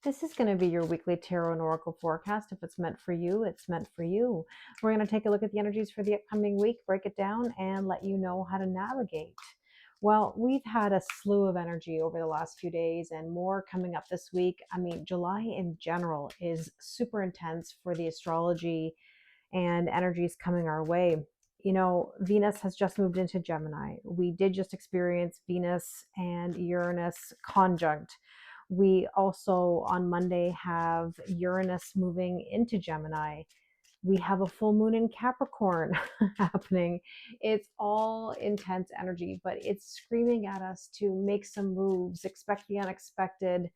This is going to be your weekly tarot and oracle forecast. If it's meant for you, it's meant for you. We're going to take a look at the energies for the upcoming week, break it down, and let you know how to navigate. Well, we've had a slew of energy over the last few days and more coming up this week. I mean, July in general is super intense for the astrology and energies coming our way. You know, Venus has just moved into Gemini. We did just experience Venus and Uranus conjunct. We also on Monday have Uranus moving into Gemini. We have a full moon in Capricorn happening. It's all intense energy, but it's screaming at us to make some moves, expect the unexpected.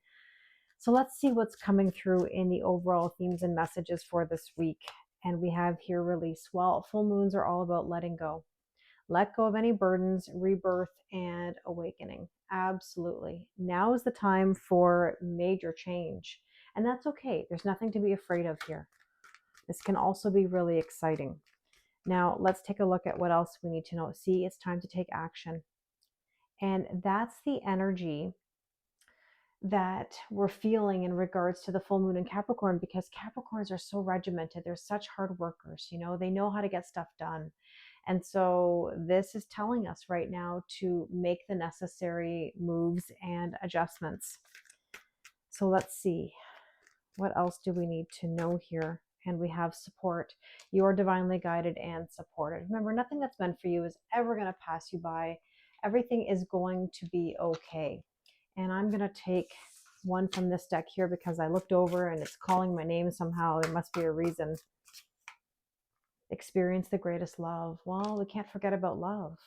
So let's see what's coming through in the overall themes and messages for this week. And we have here release. Well, full moons are all about letting go. Let go of any burdens, rebirth, and awakening. Absolutely. Now is the time for major change. And that's okay. There's nothing to be afraid of here. This can also be really exciting. Now, let's take a look at what else we need to know. See, it's time to take action. And that's the energy that we're feeling in regards to the full moon in Capricorn, because Capricorns are so regimented. They're such hard workers, you know, they know how to get stuff done. And so this is telling us right now to make the necessary moves and adjustments. So let's see, what else do we need to know here? And we have support. You are divinely guided and supported. Remember, nothing that's meant for you is ever going to pass you by. Everything is going to be okay. And I'm going to take one from this deck here because I looked over and it's calling my name somehow. There must be a reason. Experience the greatest love. Well, we can't forget about love.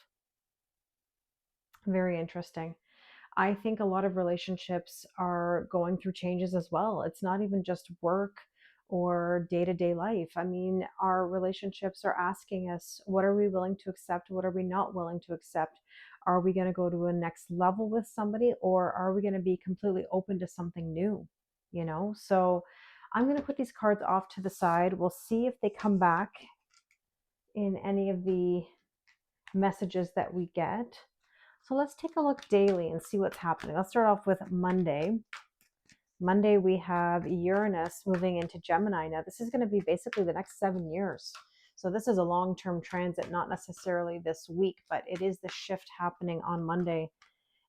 Very interesting. I think a lot of relationships are going through changes as well. It's not even just work or day-to-day life. I mean, our relationships are asking us, what are we willing to accept? What are we not willing to accept? Are we going to go to a next level with somebody, or are we going to be completely open to something new? You know, so I'm going to put these cards off to the side. We'll see if they come back in any of the messages that we get. So let's take a look daily and see what's happening. Let's start off with Monday. Monday, we have Uranus moving into Gemini. Now, this is going to be basically the next 7 years. So this is a long-term transit, not necessarily this week, but it is the shift happening on Monday.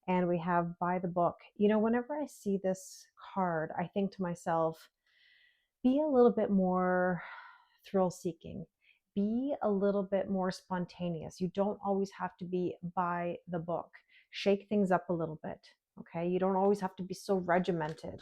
And we have by the book. You know, whenever I see this card, I think to myself, be a little bit more thrill-seeking. Be a little bit more spontaneous. You don't always have to be by the book. Shake things up a little bit, okay? You don't always have to be so regimented.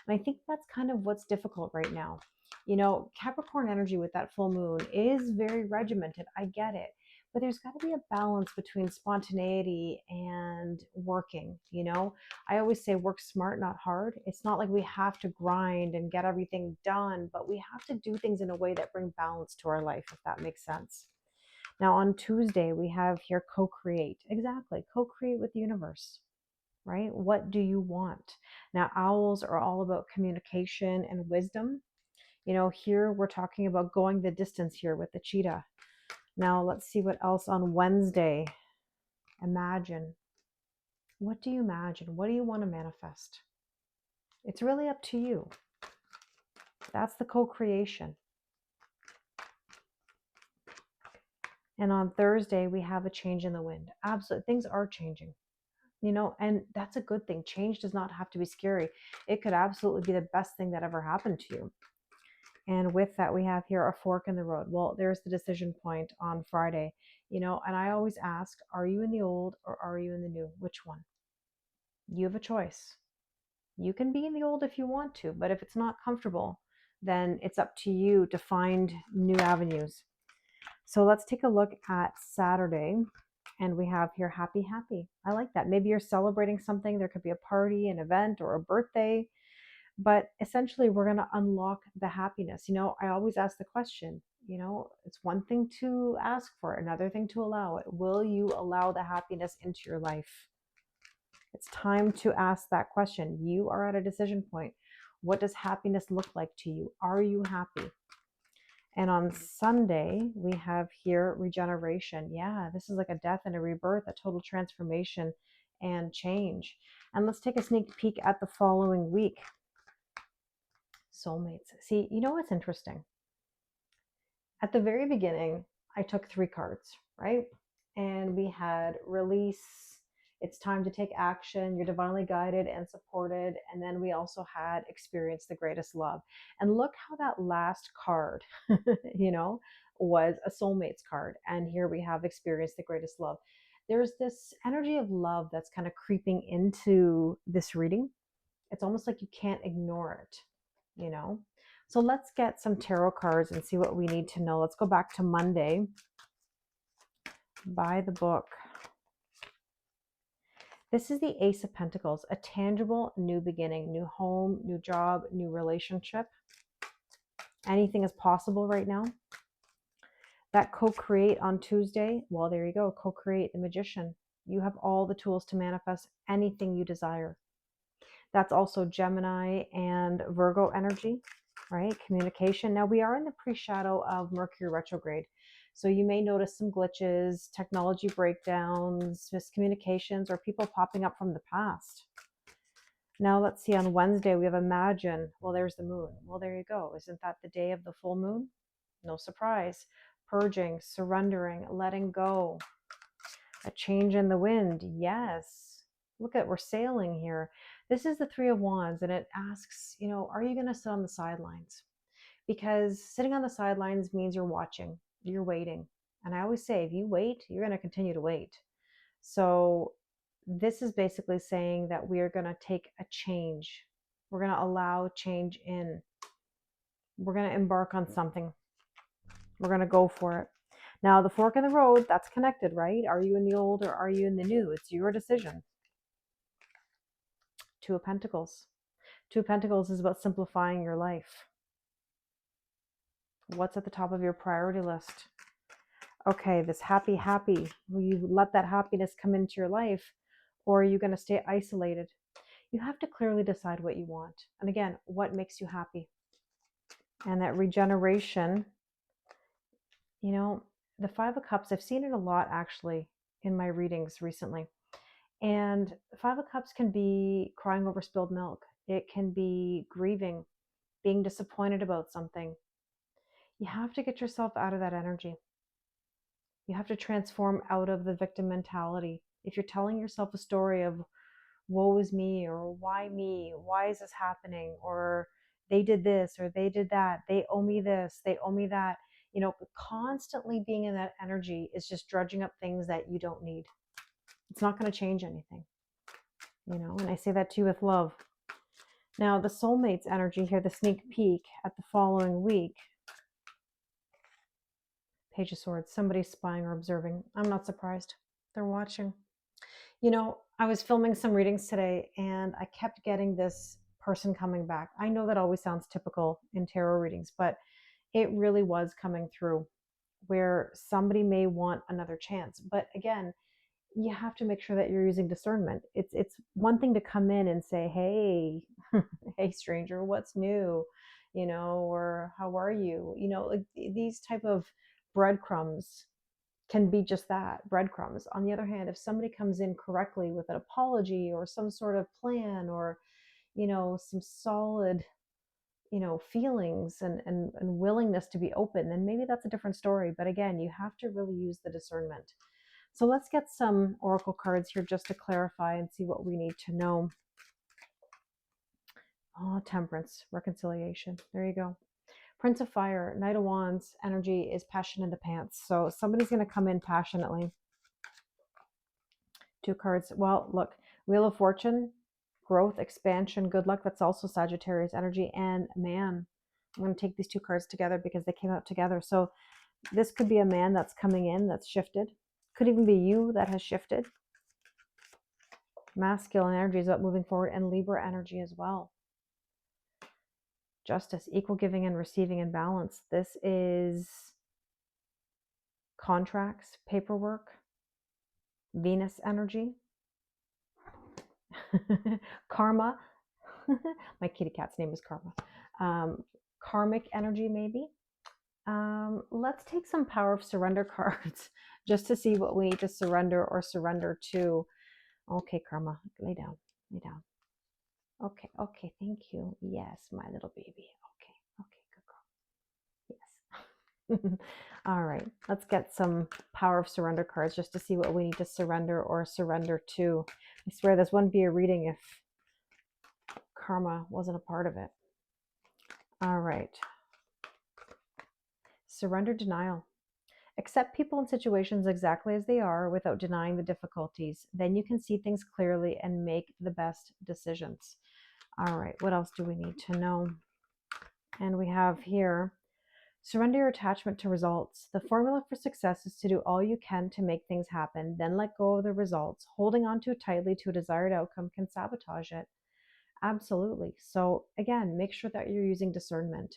And I think that's kind of what's difficult right now. You know, Capricorn energy with that full moon is very regimented. I get it. But there's got to be a balance between spontaneity and working. You know, I always say work smart, not hard. It's not like we have to grind and get everything done, but we have to do things in a way that bring balance to our life, if that makes sense. Now, on Tuesday, we have here co create. Exactly. Co create with the universe, right? What do you want? Now, owls are all about communication and wisdom. You know, here we're talking about going the distance here with the cheetah. Now, let's see what else on Wednesday. Imagine. What do you imagine? What do you want to manifest? It's really up to you. That's the co-creation. And on Thursday, we have a change in the wind. Absolutely. Things are changing. You know, and that's a good thing. Change does not have to be scary. It could absolutely be the best thing that ever happened to you. And with that, we have here a fork in the road. Well, there's the decision point on Friday, you know, and I always ask, are you in the old or are you in the new? Which one? You have a choice. You can be in the old if you want to, but if it's not comfortable, then it's up to you to find new avenues. So let's take a look at Saturday. And we have here happy, happy. I like that. Maybe you're celebrating something. There could be a party, an event, or a birthday. But essentially, we're going to unlock the happiness. You know, I always ask the question, you know, it's one thing to ask for, another thing to allow it. Will you allow the happiness into your life? It's time to ask that question. You are at a decision point. What does happiness look like to you? Are you happy? And on Sunday, we have here regeneration. Yeah, this is like a death and a rebirth, a total transformation and change. And let's take a sneak peek at the following week. Soulmates. See, you know what's interesting? At the very beginning, I took 3 cards, right? And we had release, it's time to take action, you're divinely guided and supported. And then we also had experience the greatest love. And look how that last card, you know, was a soulmates card. And here we have experience the greatest love. There's this energy of love that's kind of creeping into this reading. It's almost like you can't ignore it, you know? So let's get some tarot cards and see what we need to know. Let's go back to Monday. Buy the book. This is the Ace of Pentacles, a tangible new beginning, new home, new job, new relationship. Anything is possible right now. That co-create on Tuesday, well, there you go, co-create, the Magician. You have all the tools to manifest anything you desire. That's also Gemini and Virgo energy, right? Communication. Now we are in the pre-shadow of Mercury retrograde. So you may notice some glitches, technology breakdowns, miscommunications, or people popping up from the past. Now let's see, on Wednesday we have Imagine. Well, there's the moon. Well, there you go. Isn't that the day of the full moon? No surprise. Purging, surrendering, letting go. A change in the wind. Yes. Look at, we're sailing here. This is the Three of Wands, and it asks, you know, are you going to sit on the sidelines? Because sitting on the sidelines means you're watching, you're waiting. And I always say, if you wait, you're going to continue to wait. So this is basically saying that we are going to take a change. We're going to allow change in. We're going to embark on something. We're going to go for it. Now, the fork in the road, that's connected, right? Are you in the old or are you in the new? It's your decision. Two of Pentacles. Two of Pentacles is about simplifying your life. What's at the top of your priority list? Okay, this happy. Will you let that happiness come into your life, or are you going to stay isolated? You have to clearly decide what you want. And again, what makes you happy? And that regeneration, you know, the Five of Cups, I've seen it a lot actually in my readings recently. And Five of Cups can be crying over spilled milk. It can be grieving, being disappointed about something. You have to get yourself out of that energy. You have to transform out of the victim mentality. If you're telling yourself a story of woe is me, or why me, why is this happening, or they did this or they did that, they owe me this, they owe me that, you know, constantly being in that energy is just drudging up things that you don't need. It's not going to change anything, you know, and I say that to you with love. Now, the soulmates energy here, the sneak peek at the following week. Page of Swords, somebody's spying or observing. I'm not surprised. They're watching. You know, I was filming some readings today and I kept getting this person coming back. I know that always sounds typical in tarot readings, but it really was coming through where somebody may want another chance. But again, you have to make sure that you're using discernment. It's one thing to come in and say, hey, hey stranger, what's new? You know, or how are you? You know, like these type of breadcrumbs can be just that, breadcrumbs. On the other hand, if somebody comes in correctly with an apology or some sort of plan, or, you know, some solid, you know, feelings and willingness to be open, then maybe that's a different story. But again, you have to really use the discernment. So let's get some oracle cards here just to clarify and see what we need to know. Oh, Temperance, reconciliation. There you go. Prince of Fire, Knight of Wands energy is passion in the pants. So somebody's going to come in passionately. 2 cards. Well, look, Wheel of Fortune, growth, expansion, good luck. That's also Sagittarius energy. And man, I'm going to take these 2 cards together because they came out together. So this could be a man that's coming in, that's shifted. Could even be you that has shifted. Masculine energy is about moving forward, and Libra energy as well. Justice, equal giving and receiving in balance. This is contracts, paperwork, Venus energy. Karma. My kitty cat's name is Karma. Karmic energy, maybe. Let's take some Power of Surrender cards just to see what we need to surrender or surrender to. Okay, Karma, lay down, lay down. Okay, okay, thank you. Yes, my little baby. Okay, okay, good girl. Yes. All right, let's get some Power of Surrender cards just to see what we need to surrender or surrender to. I swear this wouldn't be a reading if karma wasn't a part of it. All right. Surrender denial. Accept people and situations exactly as they are without denying the difficulties. Then you can see things clearly and make the best decisions. All right, what else do we need to know? And we have here, surrender your attachment to results. The formula for success is to do all you can to make things happen, then let go of the results. Holding on too tightly to a desired outcome can sabotage it. Absolutely. So, again, make sure that you're using discernment.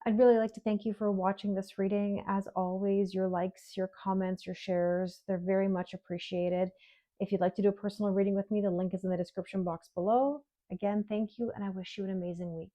I'd really like to thank you for watching this reading. As always, your likes, your comments, your shares, they're very much appreciated. If you'd like to do a personal reading with me, the link is in the description box below. Again, thank you, and I wish you an amazing week.